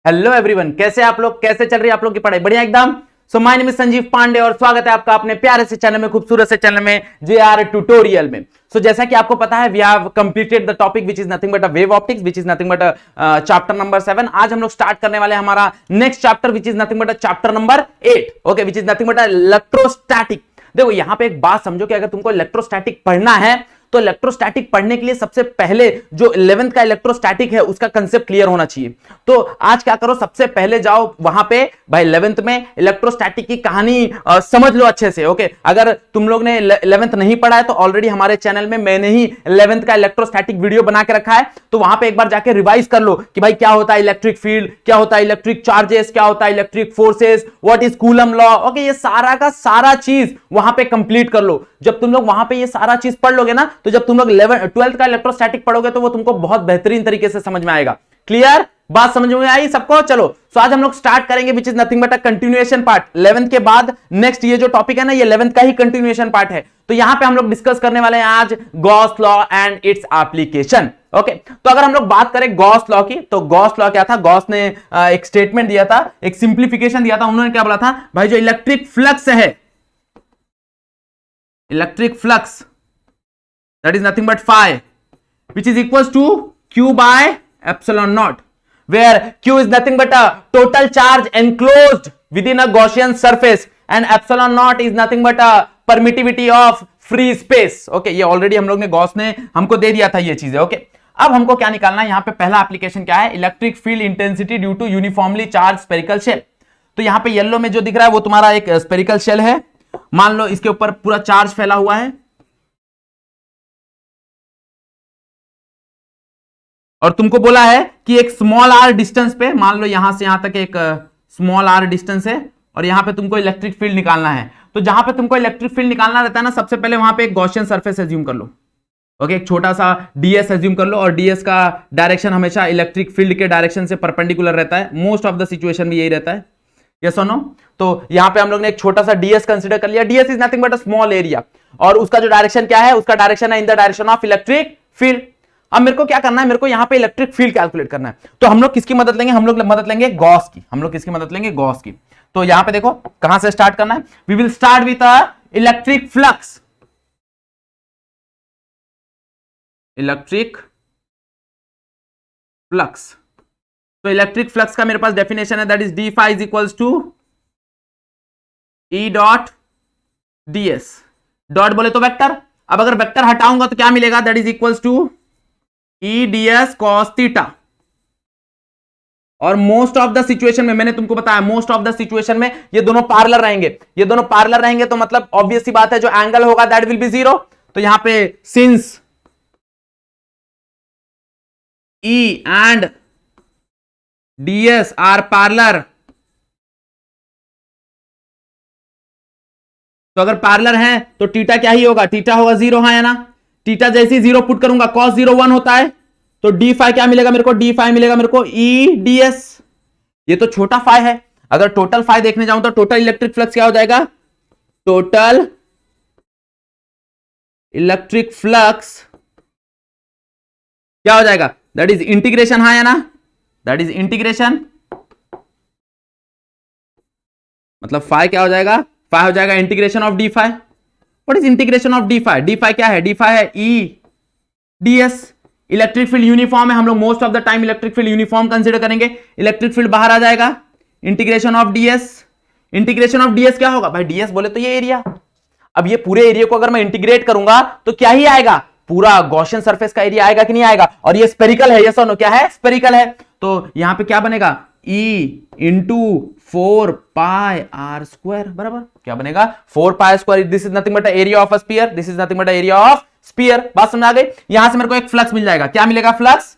Hello everyone, कैसे आप लोग, कैसे चल रही है आप लोग की पढ़ाई? बढ़िया एकदम। So my name is Sanjeev Pandey और स्वागत है आपका अपने प्यारे से चैनल में, खूबसूरत से चैनल में, जेआर ट्यूटोरियल में। सो जैसा कि आपको पता है, we have completed the topic which is nothing but a wave optics, which is nothing but a chapter number 7। आज हम लोग स्टार्ट करने वाले हैं हमारा next chapter which is nothing but a chapter number 8, okay, which is nothing but a electrostatic. देखो यहां पे एक बात समझो कि अगर तुमको इलेक्ट्रोस्टैटिक पढ़ना है तो इलेक्ट्रोस्टैटिक पढ़ने के लिए सबसे पहले जो 11th का इलेक्ट्रोस्टैटिक है उसका कंसेप्ट क्लियर होना चाहिए। तो आज क्या करो, सबसे पहले जाओ वहां पे भाई 11th में इलेक्ट्रोस्टैटिक की कहानी समझ लो अच्छे से। ओके, अगर तुम लोग ने 11th नहीं पढ़ा है तो ऑलरेडी हमारे चैनल में मैंने ही 11th का इलेक्ट्रोस्टैटिक वीडियो बना के रखा है, तो वहां पे एक बार जाके रिवाइज कर लो कि भाई क्या होता है इलेक्ट्रिक फील्ड, क्या होता है इलेक्ट्रिक चार्जेस, क्या होता है electric forces, what is coulomb law. Okay, ये सारा का सारा चीज वहां पे कंप्लीट कर लो। जब तुम लोग वहां पे ये सारा चीज पढ़ लोगे ना, तो जब तुम लोग 12th का इलेक्ट्रोस्टैटिक पढ़ोगे तो वो तुमको बहुत बेहतरीन तरीके से समझ में आएगा। क्लियर? बात समझ में आई सबको? चलो, तो आज हम लोग स्टार्ट करेंगे विच is nothing but a continuation part. 11th के बाद नेक्स्ट ये जो टॉपिक है ना, ये 11th का ही कंटिन्यूएशन पार्ट है। तो यहां पे हम लोग डिस्कस करने वाले हैं आज Gauss law and its application. Okay, तो अगर हम लोग बात करें गॉस लॉ की, तो गॉस लॉ क्या था? गॉस ने एक स्टेटमेंट दिया था, एक सिंप्लीफिकेशन दिया था। उन्होंने क्या बोला था भाई, जो इलेक्ट्रिक फ्लक्स है, electric flux that is nothing but phi which is equals to q by epsilon naught, where q is nothing but a total charge enclosed within a Gaussian surface and epsilon naught is nothing but a permittivity of free space. okay, ये already हम लोग ने Gauss ने हमको दे दिया था ये चीजें। ओके, अब हमको क्या निकालना है यहाँ पे? पहला एप्लीकेशन क्या है? Electric field intensity due to uniformly charge spherical shell. तो यहाँ पे येलो में जो दिख रहा है वो तुम्हारा एक स्पेरिकल शेल है। मान लो इसके ऊपर पूरा चार्ज फैला हुआ है और तुमको बोला है कि एक स्मॉल आर डिस्टेंस पे, मान लो यहां से यहां तक एक स्मॉल आर डिस्टेंस है और यहां पे तुमको इलेक्ट्रिक फील्ड निकालना है। तो जहां पे तुमको इलेक्ट्रिक फील्ड निकालना रहता है ना, सबसे पहले वहां पे एक गॉसियन सरफेस एज्यूम कर लो। ओके, एक छोटा सा ds एज्यूम कर लो और ds का डायरेक्शन हमेशा इलेक्ट्रिक फील्ड के डायरेक्शन से परपेंडिकुलर रहता है। मोस्ट ऑफ द सिचुएशन में यही रहता है, यस और नो? तो यहां पे हम लोग ने एक छोटा सा ds कंसीडर कर लिया। ds is nothing but a small area और उसका जो डायरेक्शन क्या है? उसका डायरेक्शन है in the direction of electric field. अब मेरे को क्या करना है? मेरे को यहां पे इलेक्ट्रिक फील्ड कैलकुलेट करना है। तो हम लोग किसकी मदद लेंगे? हम लोग मदद लेंगे गॉस की। हम लोग किसकी मदद लेंगे? गॉस की। तो यहां पे देखो कहां से स्टार्ट करना है। We will start with a electric flux, electric flux. तो इलेक्ट्रिक फ्लक्स का मेरे पास डेफिनेशन है, that is d phi is equals to E dot ds। Dot बोले तो वेक्टर। अब अगर वेक्टर हटाऊंगा तो क्या मिलेगा? That is equals to E ds cos theta. और मोस्ट ऑफ द सिचुएशन में मैंने तुमको बताया, मोस्ट ऑफ द सिचुएशन में ये दोनों पैरेलल रहेंगे। ये दोनों पैरेलल रहेंगे तो मतलब ऑब्वियस सी बात है, जो एंगल होगा दैट विल बी जीरो। तो यहां पे since E and ds are parallel, तो अगर पैरेलल है तो थीटा क्या ही होगा? थीटा होगा जीरो, हाँ या ना? थीटा जैसे ही जीरो पुट करूंगा, cos 0 1 होता है, तो डी फाई क्या मिलेगा मेरे को? डी फाई मिलेगा मेरे को ई ds। ये तो छोटा फाई है। अगर टोटल फाई देखने जाऊं तो टोटल इलेक्ट्रिक फ्लक्स क्या हो जाएगा? टोटल इलेक्ट्रिक फ्लक्स क्या हो जाएगा? दैट इज इंटीग्रेशन, हाँ या ना? दैट इज इंटीग्रेशन, मतलब फाई क्या हो जाएगा? फाई हो जाएगा integration of d phi. What is integration of d phi? D phi क्या है? डी फाई है E ds। Electric field uniform है, हम लोग most of the time electric field uniform consider करेंगे। इलेक्ट्रिक फील्ड बाहर आ जाएगा, integration of ds। Integration of ds क्या होगा भाई? ds बोले तो ये एरिया। अब ये पूरे एरिया को अगर मैं इंटीग्रेट करूंगा तो क्या ही आएगा? पूरा गॉसियन सरफेस का एरिया आएगा कि नहीं आएगा? और ये स्पेरिकल है, यस और नो? क्या है? स्पेरिकल है। तो यहां पे क्या बनेगा? E into 4 pi R square बराबर क्या बनेगा? 4 pi square. This is nothing but area of a sphere, this is nothing but area of sphere. बात समझ आ गई? यहां से मेरे को एक फ्लक्स मिल जाएगा। क्या मिलेगा? फ्लक्स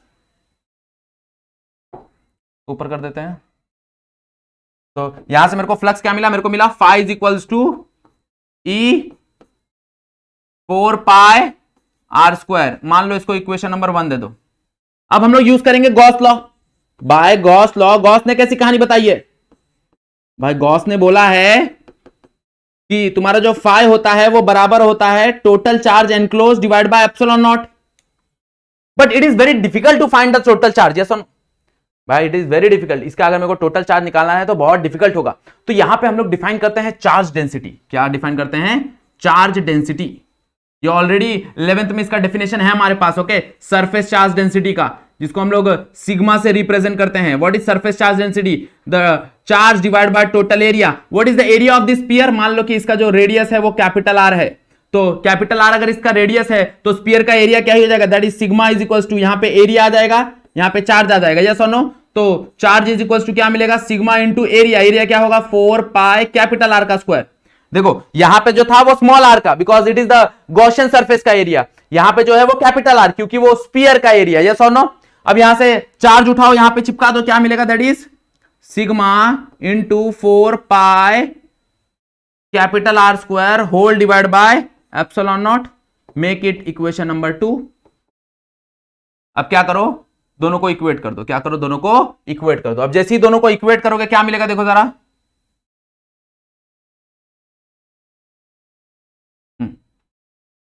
ऊपर कर देते हैं। तो यहां से मेरे को फ्लक्स क्या मिला? मेरे को मिला phi is equals to E 4 pi R square. मान लो इसको इक्वेशन नंबर 1 दे दो। अब हम लोग यूज करेंगे Gauss law. By Gauss law, Gauss ने कैसी कहानी बताई है भाई? गॉस ने बोला है कि तुम्हारा जो फाई होता है वो बराबर होता है total charge enclose divide by epsilon naught. But it is very difficult to find the total charge, yes और नो? भाई इट इज वेरी डिफिकल्ट, इसका अगर मेरे को टोटल चार्ज निकालना है तो बहुत डिफिकल्ट होगा। तो यहां पे हम लोग डिफाइन करते हैं चार्ज डेंसिटी। क्या डिफाइन करते हैं? Charge density. ये ऑलरेडी 11th में इसका डेफिनेशन है हमारे पास। ओके, सरफेस चार्ज डेंसिटी का, जिसको हम लोग सिग्मा से रिप्रेजेंट करते हैं। What is surface charge density? The charge divide by total area. What is the area of this sphere? मान लो कि इसका जो रेडियस है वो कैपिटल आर है, तो कैपिटल आर अगर इसका रेडियस है तो स्फीयर का एरिया क्या हो जाएगा? That is sigma is equals to, यहां पे एरिया आ जाएगा, यहां पे चार्ज आ जाएगा। यस और नो? तो चार्ज इज इक्वल्स टू क्या मिलेगा? Sigma into area. एरिया क्या होगा? 4 पाई कैपिटल आर का स्क्वायर। देखो यहां पे जो था वो स्मॉल आर का, because it is the Gaussian surface का एरिया। यहां पे जो है वो कैपिटल आर, क्योंकि वो स्फीयर का एरिया। यस और नो? अब यहां से चार्ज उठाओ, यहां पे चिपका दो, क्या मिलेगा? That is sigma into 4 pi capital R square whole divide by epsilon naught. Make it equation number 2। अब क्या करो? दोनों को इक्वेट कर दो। क्या करो? दोनों को इक्वेट कर दो। अब जैसे ही दोनों को इक्वेट करोगे क्या मिलेगा? देखो जरा,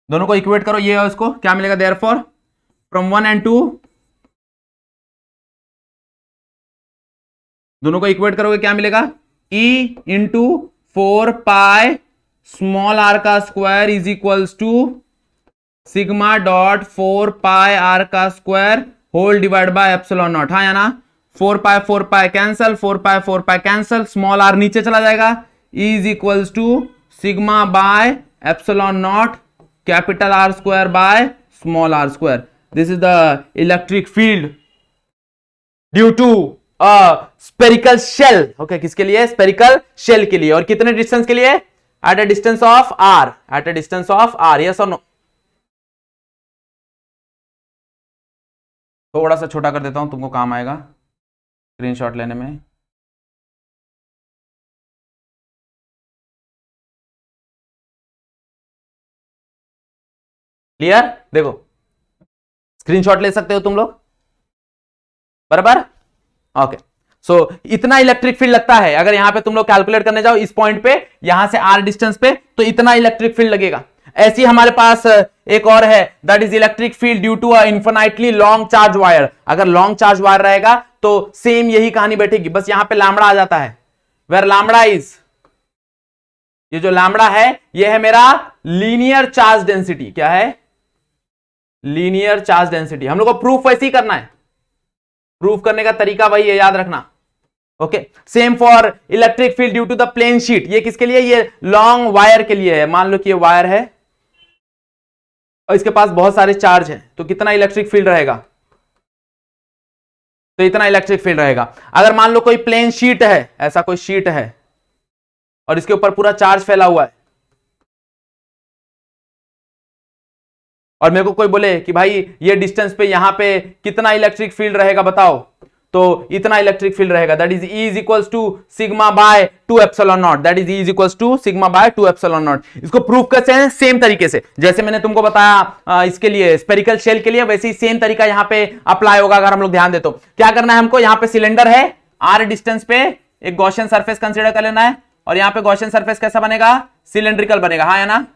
दोनों को इक्वेट करो, ये और इसको, क्या मिलेगा? देयरफॉर फ्रॉम 1 and 2, दोनों को इक्वेट करोगे क्या मिलेगा? E into 4 pi small r का square is equals to sigma dot 4 pi r का square whole divide by epsilon naught. हाँ या ना? 4 pi cancel, 4 pi cancel, small r नीचे चला जाएगा, is equals to sigma by epsilon naught capital R square by small r square. This is the electric field due to spherical shell. Okay, किसके लिए? Spherical shell के लिए। और कितने distance के लिए? At a distance of R. At a distance of R. Yes और no? थोड़ा सा छोटा कर देता हूं, तुमको काम आएगा स्क्रीनशॉट लेने में। क्लियर? देखो स्क्रीनशॉट ले सकते हो तुम लोग, बराबर? ओके, सो इतना इलेक्ट्रिक फील्ड लगता है। अगर यहां पे तुम लोग कैलकुलेट करने जाओ इस पॉइंट पे, यहां से आर डिस्टेंस पे, तो इतना इलेक्ट्रिक फील्ड लगेगा। ऐसी हमारे पास एक और है, that is electric field due to a infinitely long charge wire. अगर लॉन्ग चार्ज वायर रहेगा तो सेम यही कहानी बैठेगी, बस यहां पे लैम्बडा आ जाता है। वेयर लैम्बडा इज, ये जो लैम्बडा है ये है मेरा लीनियर चार्ज डेंसिटी। क्या है? Linear charge density. हम लोग को प्रूफ वैसे ही करना है, प्रूफ करने का तरीका वही है, याद रखना। Okay, same for electric field due to the plane sheet. ये किसके लिए? ये लॉन्ग वायर के लिए है। मान लो कि ये वायर है और इसके पास बहुत सारे चार्ज हैं, तो कितना इलेक्ट्रिक फील्ड रहेगा? तो इतना इलेक्ट्रिक फील्ड रहेगा। अगर मान लो कोई प्लेन शीट है, ऐसा कोई शीट है और इसके ऊपर पूरा चार्ज फैला हुआ है, और मेरे को कोई बोले कि भाई ये डिस्टेंस पे यहां पे कितना इलेक्ट्रिक फील्ड रहेगा बताओ, तो इतना इलेक्ट्रिक फील्ड रहेगा, that is E is equals to sigma by 2 epsilon naught. That is E is equals to sigma by 2 epsilon naught. इसको प्रूफ कैसे हैं? सेम तरीके से जैसे मैंने तुमको बताया इसके लिए स्पेरिकल शेल के लिए, वैसे ही सेम तरीका यहां पे अप्लाई होगा। अगर हम लोग ध्यान दे तो क्या करना है हमको? यहां पे सिलेंडर है, r डिस्टेंस पे एक गॉसियन सरफेस कंसीडर कर लेना है, और यहां पे गॉसियन सरफेस कैसा बनेगा? सिलेंड्रिकल बनेगा। हाँ या ना?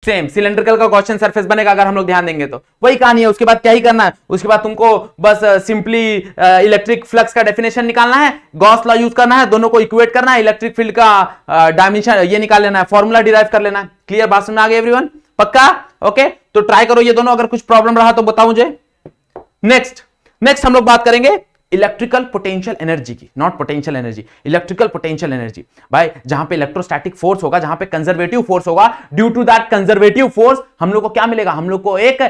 सेम सिलेंड्रिकल का गॉसियन सरफेस बनेगा अगर हम लोग ध्यान देंगे तो। वही कहानी है। उसके बाद क्या ही करना है? उसके बाद तुमको बस सिंपली इलेक्ट्रिक फ्लक्स का डेफिनेशन निकालना है, गॉस लॉ यूज करना है, दोनों को इक्वेट करना है, इलेक्ट्रिक फील्ड का डायमेंशन ये निकाल लेना है, फॉर्मूला डिराइव कर लेना है। क्लियर? बात समझ में आ गई एवरीवन? पक्का? ओके, तो ट्राई करो ये दोनों। अगर कुछ प्रॉब्लम रहा तो बताओ मुझे। नेक्स्ट हम लोग बात करेंगे इलेक्ट्रिकल पोटेंशियल एनर्जी की, not potential energy, electrical potential energy. भाई जहां पे इलेक्ट्रोस्टैटिक फोर्स होगा, जहां पे कंजर्वेटिव फोर्स होगा, due to that conservative force हम लोग को क्या मिलेगा? हम लोग को एक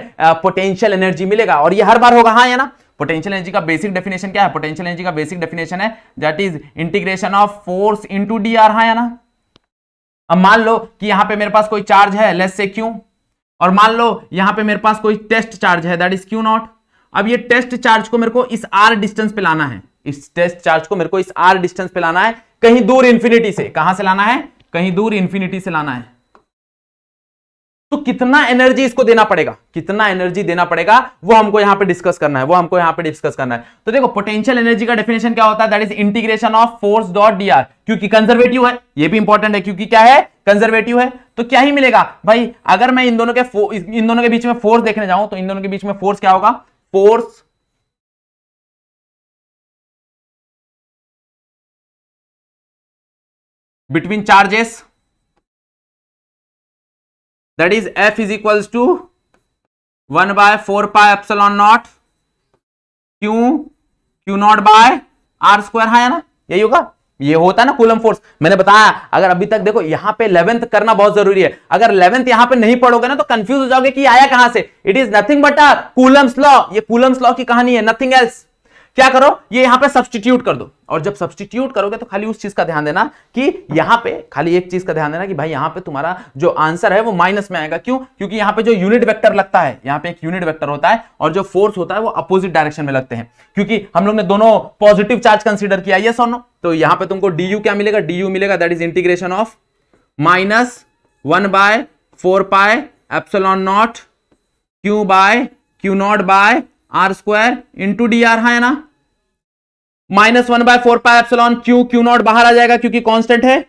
पोटेंशियल एनर्जी मिलेगा, और ये हर बार होगा। हाँ या ना? पोटेंशियल एनर्जी का बेसिक डेफिनेशन क्या है? पोटेंशियल एनर्जी का बेसिक डेफिनेशन है that is integration of force into dr। हाँ या ना? अब मान लो कि यहां पे मेरे पास कोई चार्ज है, लेट्स से q, और मान लो यहां पे मेरे पास कोई टेस्ट चार्ज है, दैट इज q नॉट। अब ये टेस्ट चार्ज को मेरे को इस r डिस्टेंस पे लाना है, इस टेस्ट चार्ज को मेरे को इस r डिस्टेंस पे लाना है, कहीं दूर इंफिनिटी से। कहां से लाना है? कहीं दूर इंफिनिटी से लाना है। तो कितना एनर्जी इसको देना पड़ेगा? कितना एनर्जी देना पड़ेगा वो हमको यहां पे डिस्कस करना है, वो हमको यहां पे डिस्कस करना है। तो देखो पोटेंशियल एनर्जी का डेफिनेशन क्या होता है? That is integration of force dot dr। क्योंकि कंजर्वेटिव है, ये भी इंपॉर्टेंट है, क्योंकि क्या है? कंजर्वेटिव है। तो क्या ही मिलेगा भाई? अगर मैं इन दोनों के बीच में फोर्स देखने जाऊं तो इन दोनों के बीच में फोर्स क्या होगा? Force between charges, that is F is equals to 1 by 4 pi epsilon naught Q naught by R square है ना, यही होगा। ये होता है ना कूलम फोर्स, मैंने बताया। अगर अभी तक देखो यहां पे 11th करना बहुत जरूरी है, अगर 11th यहां पे नहीं पढ़ोगे ना तो कंफ्यूज हो जाओगे कि आया कहां से। It is nothing but a Coulomb's law, ये कूलम्स लॉ की कहानी है, नथिंग एल्स। क्या करो, ये यहां पे सब्स्टिट्यूट कर दो, और जब सब्स्टिट्यूट करोगे तो खाली उस चीज का ध्यान देना कि यहां पे खाली एक चीज का ध्यान देना कि भाई यहां पे तुम्हारा जो आंसर है वो माइनस में आएगा। क्यों? क्योंकि यहां पे जो यूनिट वेक्टर लगता है, यहां पे एक यूनिट वेक्टर होता है और जो फोर्स होता है वो अपोजिट डायरेक्शन में लगते हैं, क्योंकि हम लोग ने दोनों पॉजिटिव चार्ज कंसीडर किया, यस और नो। तो यहां पे तुमको डी क्या मिलेगा, डी मिलेगा that is integration of -1 by 4 pi epsilon naught q by q naught by r square into d r है ना। -1 by 4 pi epsilon q naught बाहर आ जाएगा क्योंकि कांस्टेंट है,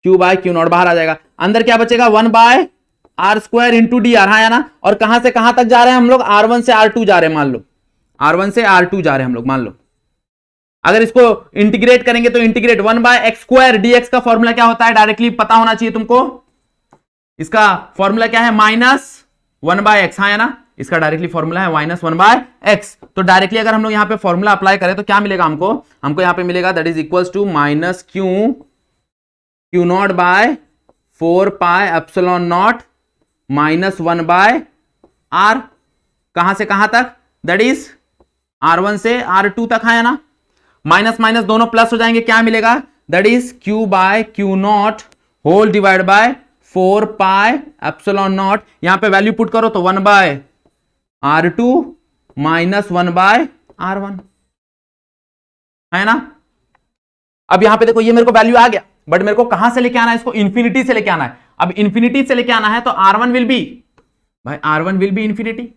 क्यू बाय क्यू नॉट बाहर आ जाएगा। अंदर क्या बचेगा, 1 by r square into d r है ना। और कहां से कहां तक जा रहे हैं हम लोग, R1 से R2 जा रहे हैं, मान लो R1 से R2 जा रहे हैं हम लोग, मान लो। अगर इसको इंटीग्रेट करेंगे तो integrate 1 by x square dx का फॉर्मूला क्या होता है, डायरेक्टली पता होना चाहिए तुमको। इसका फॉर्मूला क्या है, -1 बाय एक्स है ना। इसका डायरेक्टली फॉर्मूला है -1 बाय एक्स। तो डायरेक्टली अगर हम लोग यहां पे फॉर्मूला अप्लाई करें तो क्या मिलेगा हमको, यहां पे मिलेगा that is equals to q naught by 4 pi epsilon naught -1 by r. कहां से कहां तक, दैट इज R1 से R2 तक है ना। माइनस माइनस दोनों प्लस हो जाएंगे, क्या मिलेगा, that is q by q naught whole divide by 4 pi epsilon naught. यहां पे वैल्यू पुट करो तो 1 बाय R2 -1 बाय R1 है ना। अब यहां पे देखो ये मेरे को वैल्यू आ गया, बट मेरे को कहां से लेके आना है, इसको इंफिनिटी से लेके आना है। अब इंफिनिटी से लेके आना है तो R1 विल बी, भाई R1 विल बी इंफिनिटी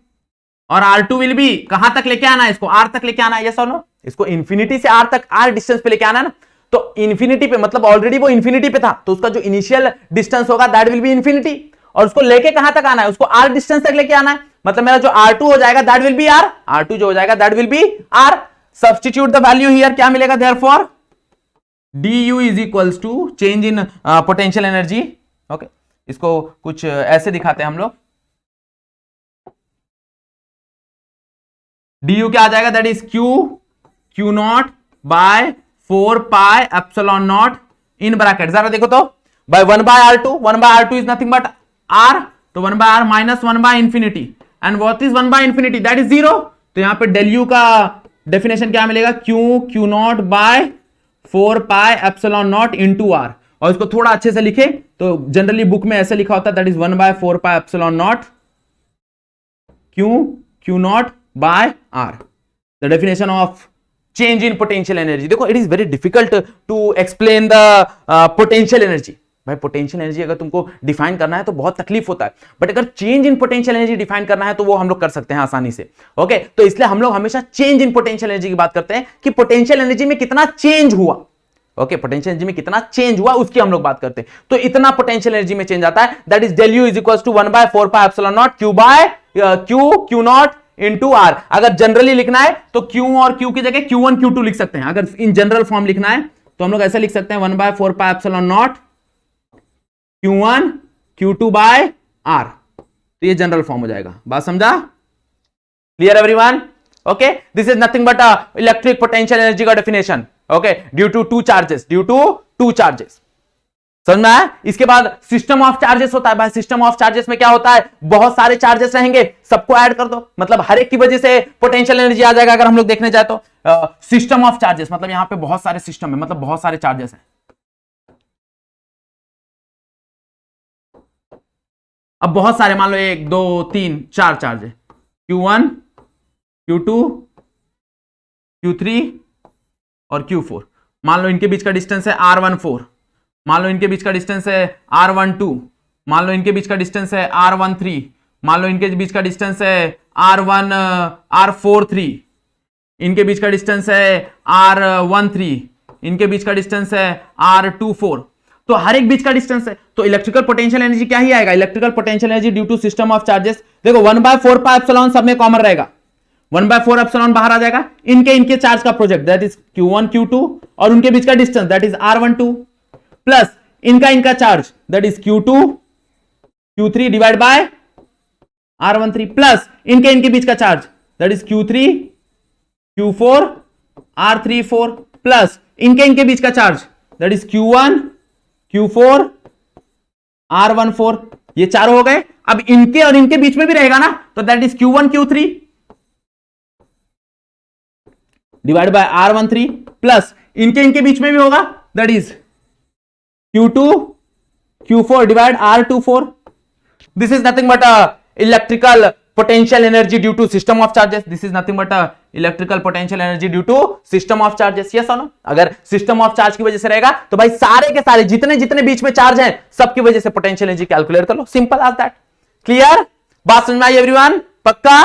और R2 विल बी कहां तक लेके आना है, इसको R तक लेके आना है, यस और नो। इसको इंफिनिटी से R तक, R डिस्टेंस पे लेके आना है ना। तो इंफिनिटी पे मतलब ऑलरेडी वो इंफिनिटी पे था, तो उसका जो इनिशियल डिस्टेंस होगा दैट विल बी इंफिनिटी, और उसको लेके कहां तक आना है, उसको R डिस्टेंस तक लेके आना है। मतलब मेरा जो R2 हो जाएगा that will be R, R2 जो हो जाएगा that will be R। Substitute the value here, क्या मिलेगा, therefore du is equals to change in potential energy. Okay, इसको कुछ ऐसे दिखाते हैं हम लोग। du क्या आ जाएगा, that is q naught by 4 pi epsilon naught in bracket, जरा देखो तो, by 1 by R2 is nothing but R, तो 1 by R -1 by infinity, and what is 1 by infinity, that is 0। तो यहां पे डेल यू का डेफिनेशन क्या मिलेगा, q naught by 4 pi epsilon naught into R। और इसको थोड़ा अच्छे से लिखे तो जनरली बुक में ऐसे लिखा होता है, that is 1 by 4 pi epsilon naught q naught by R, the definition of change in potential energy. देखो it is very difficult to explain the potential energy. भाई पोटेंशियल एनर्जी अगर तुमको डिफाइन करना है तो बहुत तकलीफ होता है, बट अगर change in potential energy define करना है तो वो हम लोग कर सकते हैं आसानी से। ओके, तो इसलिए हम लोग हमेशा चेंज इन पोटेंशियल एनर्जी की बात करते हैं कि पोटेंशियल एनर्जी में कितना चेंज हुआ। ओके, पोटेंशियल एनर्जी में कितना चेंज हुआ उसकी हम लोग बात करते हैं। तो इतना पोटेंशियल एनर्जी में चेंज आता है, that is del u is equals to 1 by 4 pi epsilon naught q by q naught into r. अगर जनरली लिखना है तो क्यू और क्यू की जगह Q1 Q2 लिख सकते हैं। अगर इन जनरल फॉर्म लिखना है तो हम लोग ऐसे लिख सकते हैं 1 by 4 pi epsilon naught Q1 Q2 by R। तो ये जनरल फॉर्म हो जाएगा। बात समझा? Clear everyone? Okay, this is nothing but electric potential energy का definition. Okay, due to two charges, समझ में आया? इसके बाद सिस्टम ऑफ चार्जेस होता है। भाई सिस्टम ऑफ चार्जेस में क्या होता है, बहुत सारे चार्जेस रहेंगे, सबको ऐड कर दो, मतलब हर एक की वजह से पोटेंशियल एनर्जी आ जाएगा। अगर हम लोग देखने जाए तो सिस्टम ऑफ चार्जेस मतलब यहां पे बहुत सारे सिस्टम है, मतलब बहुत सारे चार्जेस हैं। अब बहुत सारे, मान लो 1 2 3 4 चार्ज है, Q1 Q2 Q3 और Q4। मान लो इनके बीच का डिस्टेंस है R14, मान लो इनके बीच का डिस्टेंस है R12, मान लो इनके बीच का डिस्टेंस है R13, मान लो इनके बीच का डिस्टेंस है R43, इनके बीच का डिस्टेंस है R13, इनके बीच का डिस्टेंस है R24। तो हर एक बीच का डिस्टेंस है, तो इलेक्ट्रिकल पोटेंशियल एनर्जी क्या ही आएगा, electrical potential energy due to system of charges. देखो 1 बाय 4 पाई एप्सिलॉन सब में कॉमन रहेगा, 1/4 एप्सिलॉन बाहर आ जाएगा। इनके चार्ज का project that is Q1 Q2 और उनके बीच का distance that is R12 plus इनका charge that is Q2 Q3 divide by R13 plus इनके बीच का charge that is Q3 Q4 R34 plus इनके बीच का charge that is Q1 Q4 R14। ये चारों हो गए। अब इनके और इनके बीच में भी रहेगा ना, तो that is Q1 Q3 divide by R13 plus इनके बीच में भी होगा that is Q2 Q4 divide R24। This is nothing but electrical potential energy due to system of charges. This is nothing but electrical potential energy due to system of charges. Yes और no? अगर system of charge की वजह से रहेगा तो भाई सारे के सारे जितने बीच में चार्ज हैं सबकी वजह से पोटेंशियल एनर्जी कैलकुलेट कर लो। Simple as that. क्लियर? बात समझ में आई एवरीवन? पक्का?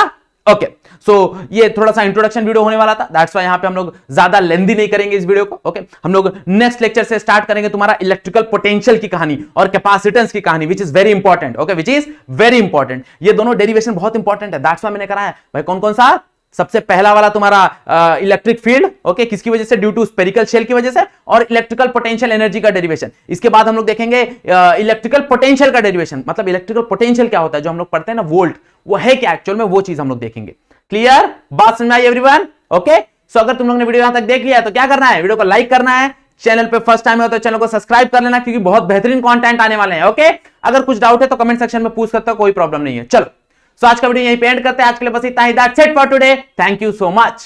ओके। सो ये थोड़ा सा इंट्रोडक्शन वीडियो होने वाला था, दैट्स व्हाई यहां पे हम लोग ज्यादा लेंथी नहीं करेंगे इस वीडियो को। ओके, हम लोग नेक्स्ट लेक्चर से स्टार्ट करेंगे तुम्हारा इलेक्ट्रिकल पोटेंशियल की कहानी और कैपेसिटेंस की कहानी, which is very important. Okay, which is very important. ये दोनों डेरिवेशन बहुत इंपॉर्टेंट है, दैट्स व्हाई मैंने कराया भाई। कौन कौन सा? सबसे पहला वाला तुम्हारा इलेक्ट्रिक फील्ड, ओके, किसकी वजह से? ड्यू टू स्फेरिकल शेल की वजह से, और इलेक्ट्रिकल पोटेंशियल एनर्जी का डेरिवेशन। इसके बाद हम लोग देखेंगे इलेक्ट्रिकल पोटेंशियल का डेरिवेशन, मतलब इलेक्ट्रिकल पोटेंशियल क्या होता है, जो हम लोग पढ़ते हैं ना वोल्ट, वो है क्या एक्चुअल में, वो चीज हम लोग देखेंगे। क्लियर? बात समझ में आई एवरीवन? ओके, सो अगर तुम लोग ने वीडियो यहां तक देख लिया तो क्या करना है? वीडियो को लाइक करना है, चैनल पे फर्स्ट टाइम हो तो चैनल को सब्सक्राइब कर लेना, क्योंकि बहुत बेहतरीन कंटेंट आने वाले हैं। ओके, अगर कुछ डाउट है तो कमेंट सेक्शन में पूछ सकते हो, कोई प्रॉब्लम नहीं है। चलो, सो आज का वीडियो यहीं पे एंड करते हैं। आज के लिए बस इतना ही। That's it for today. Thank you so much.